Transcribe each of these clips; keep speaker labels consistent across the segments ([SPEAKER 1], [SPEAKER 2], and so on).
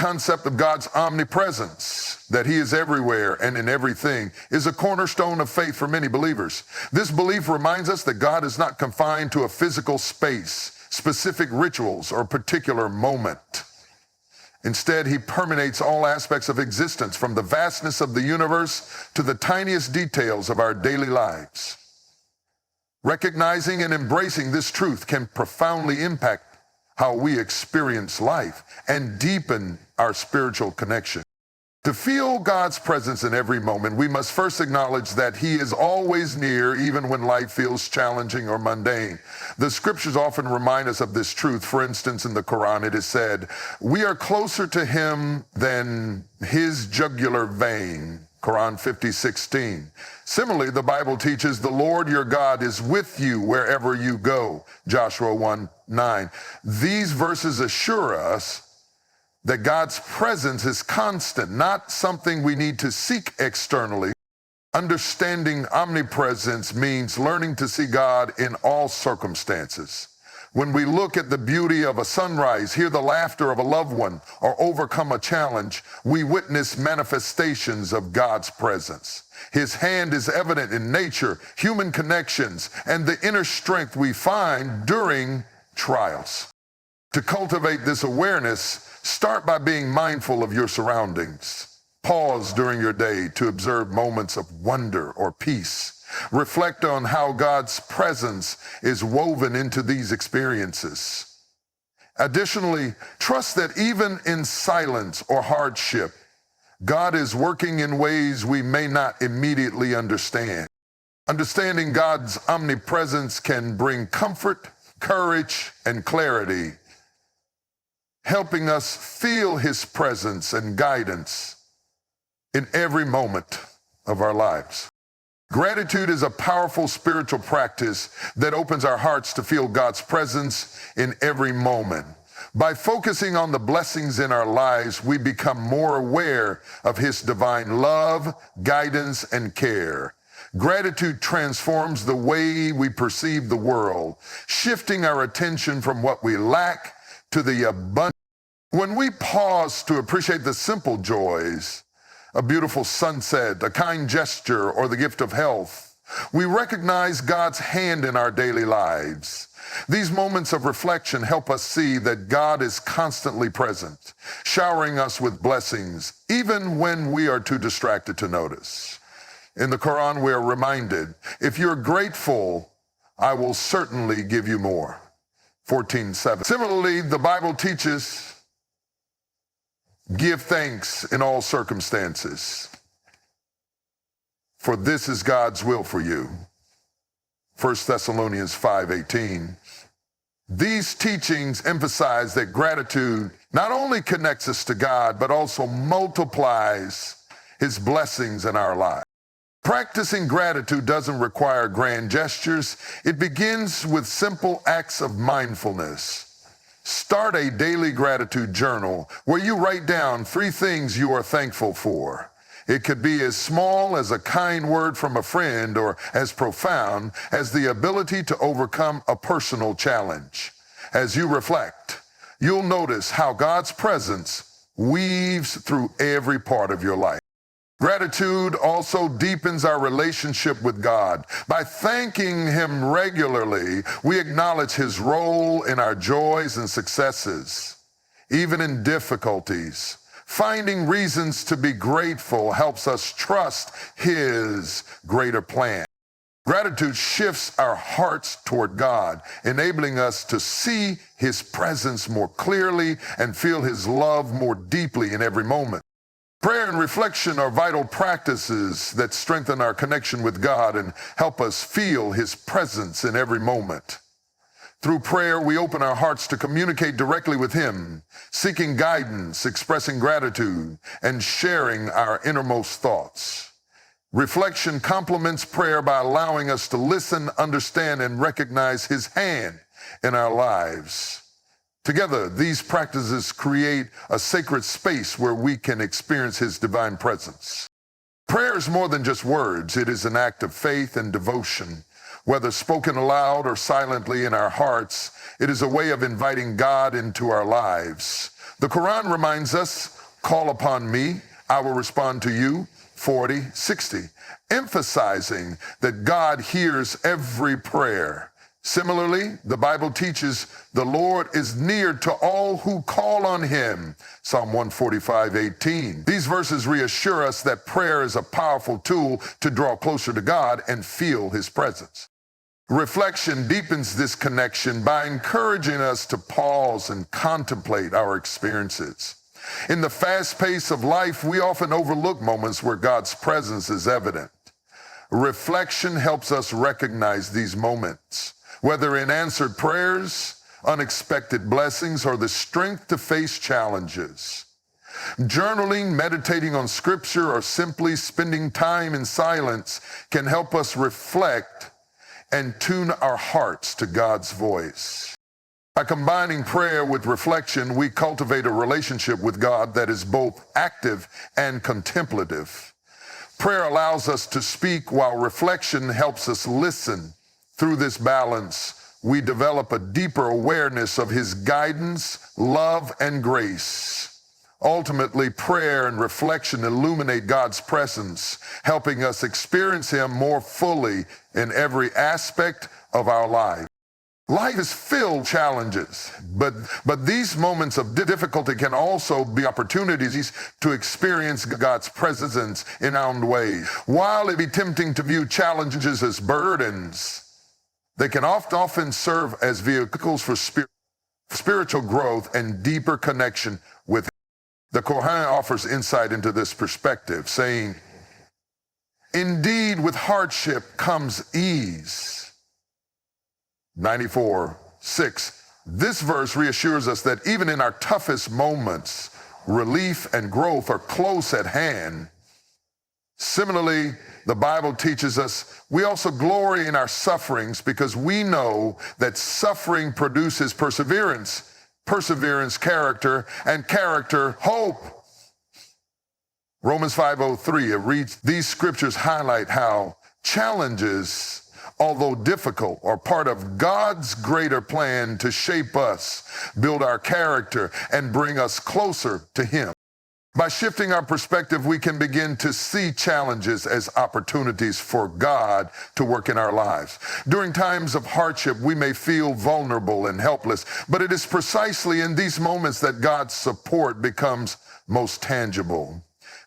[SPEAKER 1] concept of God's omnipresence, that he is everywhere and in everything, is a cornerstone of faith for many believers. This belief reminds us that God is not confined to a physical space, specific rituals, or particular moment. Instead, he permeates all aspects of existence, from the vastness of the universe to the tiniest details of our daily lives. Recognizing and embracing this truth can profoundly impact how we experience life and deepen our spiritual connection. To feel God's presence in every moment, we must first acknowledge that he is always near, even when life feels challenging or mundane. The scriptures often remind us of this truth. For instance, in the Quran, it is said, "We are closer to him than his jugular vein." Quran 50:16. Similarly, the Bible teaches the Lord your God is with you wherever you go. Joshua 1:9. These verses assure us that God's presence is constant, not something we need to seek externally. Understanding omnipresence means learning to see God in all circumstances. When we look at the beauty of a sunrise, hear the laughter of a loved one, or overcome a challenge, we witness manifestations of God's presence. His hand is evident in nature, human connections, and the inner strength we find during trials. To cultivate this awareness, start by being mindful of your surroundings. Pause during your day to observe moments of wonder or peace. Reflect on how God's presence is woven into these experiences. Additionally, trust that even in silence or hardship, God is working in ways we may not immediately understand. Understanding God's omnipresence can bring comfort, courage, and clarity, helping us feel his presence and guidance in every moment of our lives. Gratitude is a powerful spiritual practice that opens our hearts to feel God's presence in every moment. By focusing on the blessings in our lives, we become more aware of his divine love, guidance, and care. Gratitude transforms the way we perceive the world, shifting our attention from what we lack to the abundance. When we pause to appreciate the simple joys, a beautiful sunset, a kind gesture, or the gift of health, we recognize God's hand in our daily lives. These moments of reflection help us see that God is constantly present, showering us with blessings, even when we are too distracted to notice. In the Quran, we are reminded, if you're grateful, I will certainly give you more. 14:7. Similarly, the Bible teaches, give thanks in all circumstances, for this is God's will for you. 1 Thessalonians 5:18. These teachings emphasize that gratitude not only connects us to God, but also multiplies his blessings in our lives. Practicing gratitude doesn't require grand gestures. It begins with simple acts of mindfulness. Start a daily gratitude journal where you write down 3 things you are thankful for. It could be as small as a kind word from a friend, or as profound as the ability to overcome a personal challenge. As you reflect, you'll notice how God's presence weaves through every part of your life. Gratitude also deepens our relationship with God. By thanking him regularly, we acknowledge his role in our joys and successes, even in difficulties. Finding reasons to be grateful helps us trust his greater plan. Gratitude shifts our hearts toward God, enabling us to see his presence more clearly and feel his love more deeply in every moment. Prayer and reflection are vital practices that strengthen our connection with God and help us feel his presence in every moment. Through prayer, we open our hearts to communicate directly with him, seeking guidance, expressing gratitude, and sharing our innermost thoughts. Reflection complements prayer by allowing us to listen, understand, and recognize his hand in our lives. Together, these practices create a sacred space where we can experience his divine presence. Prayer is more than just words. It is an act of faith and devotion. Whether spoken aloud or silently in our hearts, it is a way of inviting God into our lives. The Quran reminds us, call upon me, I will respond to you, 40:60, emphasizing that God hears every prayer. Similarly, the Bible teaches the Lord is near to all who call on him, Psalm 145:18. These verses reassure us that prayer is a powerful tool to draw closer to God and feel his presence. Reflection deepens this connection by encouraging us to pause and contemplate our experiences. In the fast pace of life, we often overlook moments where God's presence is evident. Reflection helps us recognize these moments, whether in answered prayers, unexpected blessings, or the strength to face challenges. Journaling, meditating on scripture, or simply spending time in silence can help us reflect and tune our hearts to God's voice. By combining prayer with reflection, we cultivate a relationship with God that is both active and contemplative. Prayer allows us to speak while reflection helps us listen. Through this balance, we develop a deeper awareness of his guidance, love, and grace. Ultimately, prayer and reflection illuminate God's presence, helping us experience him more fully in every aspect of our life. Life is filled with challenges, but these moments of difficulty can also be opportunities to experience God's presence in our own ways. While it be tempting to view challenges as burdens, they can often serve as vehicles for spiritual growth and deeper connection with him. The Quran offers insight into this perspective, saying, "Indeed, with hardship comes ease." 94:6. This verse reassures us that even in our toughest moments, relief and growth are close at hand. Similarly, the Bible teaches us we also glory in our sufferings because we know that suffering produces perseverance, perseverance character, and character hope. Romans 5:03, it reads, these scriptures highlight how challenges, although difficult, are part of God's greater plan to shape us, build our character, and bring us closer to him. By shifting our perspective, we can begin to see challenges as opportunities for God to work in our lives. During times of hardship, we may feel vulnerable and helpless, but it is precisely in these moments that God's support becomes most tangible.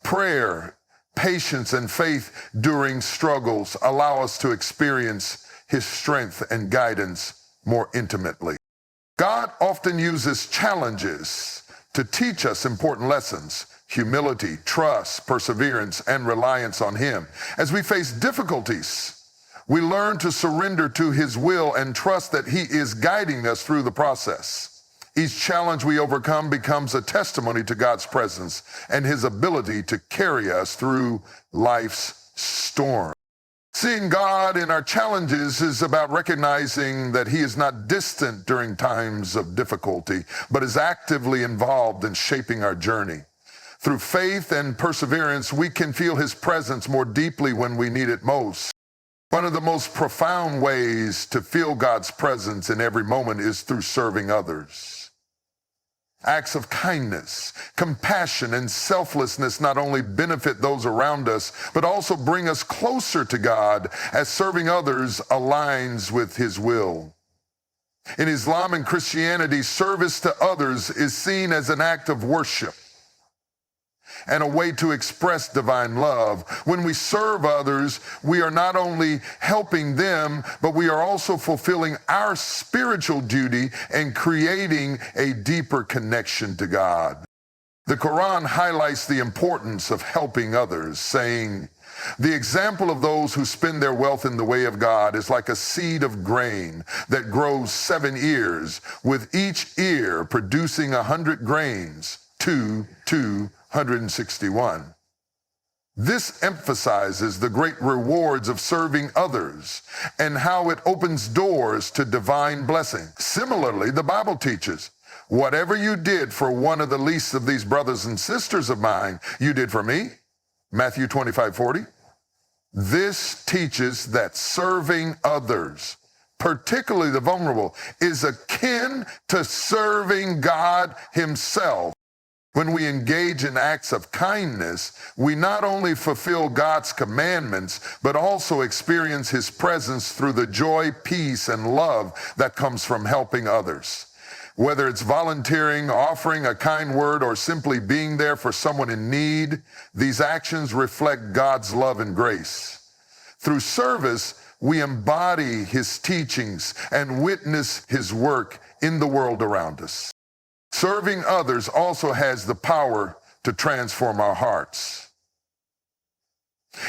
[SPEAKER 1] Prayer, patience, and faith during struggles allow us to experience his strength and guidance more intimately. God often uses challenges to teach us important lessons: humility, trust, perseverance, and reliance on him. As we face difficulties, we learn to surrender to his will and trust that he is guiding us through the process. Each challenge we overcome becomes a testimony to God's presence and his ability to carry us through life's storm. Seeing God in our challenges is about recognizing that he is not distant during times of difficulty, but is actively involved in shaping our journey. Through faith and perseverance, we can feel his presence more deeply when we need it most. One of the most profound ways to feel God's presence in every moment is through serving others. Acts of kindness, compassion, and selflessness not only benefit those around us, but also bring us closer to God, as serving others aligns with his will. In Islam and Christianity, service to others is seen as an act of worship and a way to express divine love. When we serve others, we are not only helping them, but we are also fulfilling our spiritual duty and creating a deeper connection to God. The Quran highlights the importance of helping others, saying, the example of those who spend their wealth in the way of God is like a seed of grain that grows 7 ears, with each ear producing 100 grains, 261. This emphasizes the great rewards of serving others and how it opens doors to divine blessing. Similarly, the Bible teaches, whatever you did for one of the least of these brothers and sisters of mine, you did for me. Matthew 25:40. This teaches that serving others, particularly the vulnerable, is akin to serving God himself. When we engage in acts of kindness, we not only fulfill God's commandments, but also experience His presence through the joy, peace, and love that comes from helping others. Whether it's volunteering, offering a kind word, or simply being there for someone in need, these actions reflect God's love and grace. Through service, we embody His teachings and witness His work in the world around us. Serving others also has the power to transform our hearts.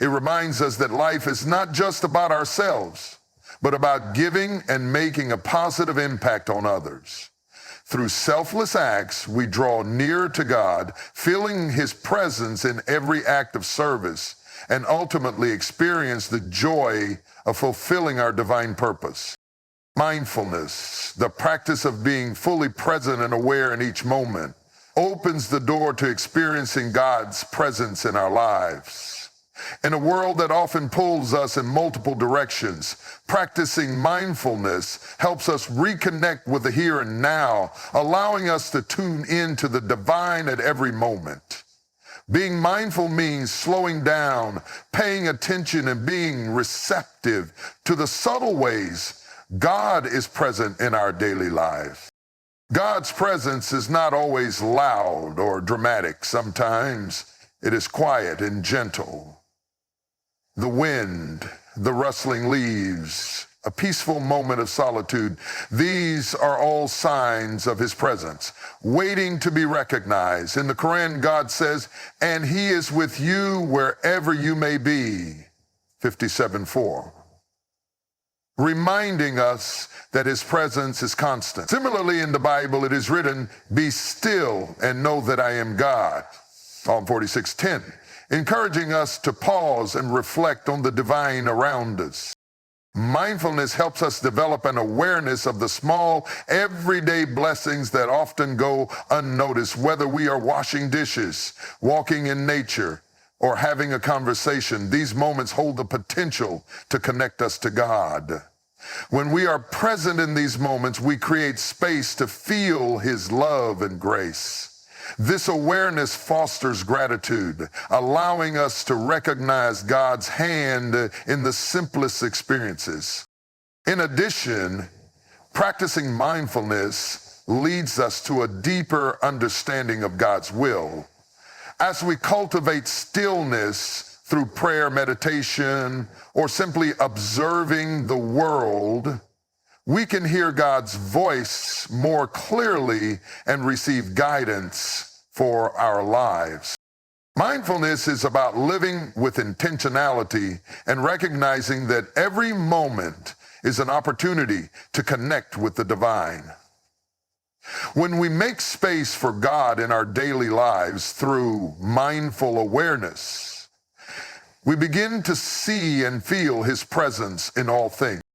[SPEAKER 1] It reminds us that life is not just about ourselves, but about giving and making a positive impact on others. Through selfless acts, we draw near to God, feeling His presence in every act of service, and ultimately experience the joy of fulfilling our divine purpose. Mindfulness, the practice of being fully present and aware in each moment, opens the door to experiencing God's presence in our lives. In a world that often pulls us in multiple directions, practicing mindfulness helps us reconnect with the here and now, allowing us to tune into the divine at every moment. Being mindful means slowing down, paying attention, and being receptive to the subtle ways God is present in our daily lives. God's presence is not always loud or dramatic. Sometimes it is quiet and gentle. The wind, the rustling leaves, a peaceful moment of solitude, these are all signs of His presence, waiting to be recognized. In the Quran, God says, "And He is with you wherever you may be," 57:4. Reminding us that His presence is constant. Similarly, in the Bible, it is written, "Be still and know that I am God," Psalm 46:10, encouraging us to pause and reflect on the divine around us. Mindfulness helps us develop an awareness of the small, everyday blessings that often go unnoticed, whether we are washing dishes, walking in nature, or having a conversation. These moments hold the potential to connect us to God. When we are present in these moments, we create space to feel His love and grace. This awareness fosters gratitude, allowing us to recognize God's hand in the simplest experiences. In addition, practicing mindfulness leads us to a deeper understanding of God's will. As we cultivate stillness through prayer, meditation, or simply observing the world, we can hear God's voice more clearly and receive guidance for our lives. Mindfulness is about living with intentionality and recognizing that every moment is an opportunity to connect with the divine. When we make space for God in our daily lives through mindful awareness, we begin to see and feel His presence in all things.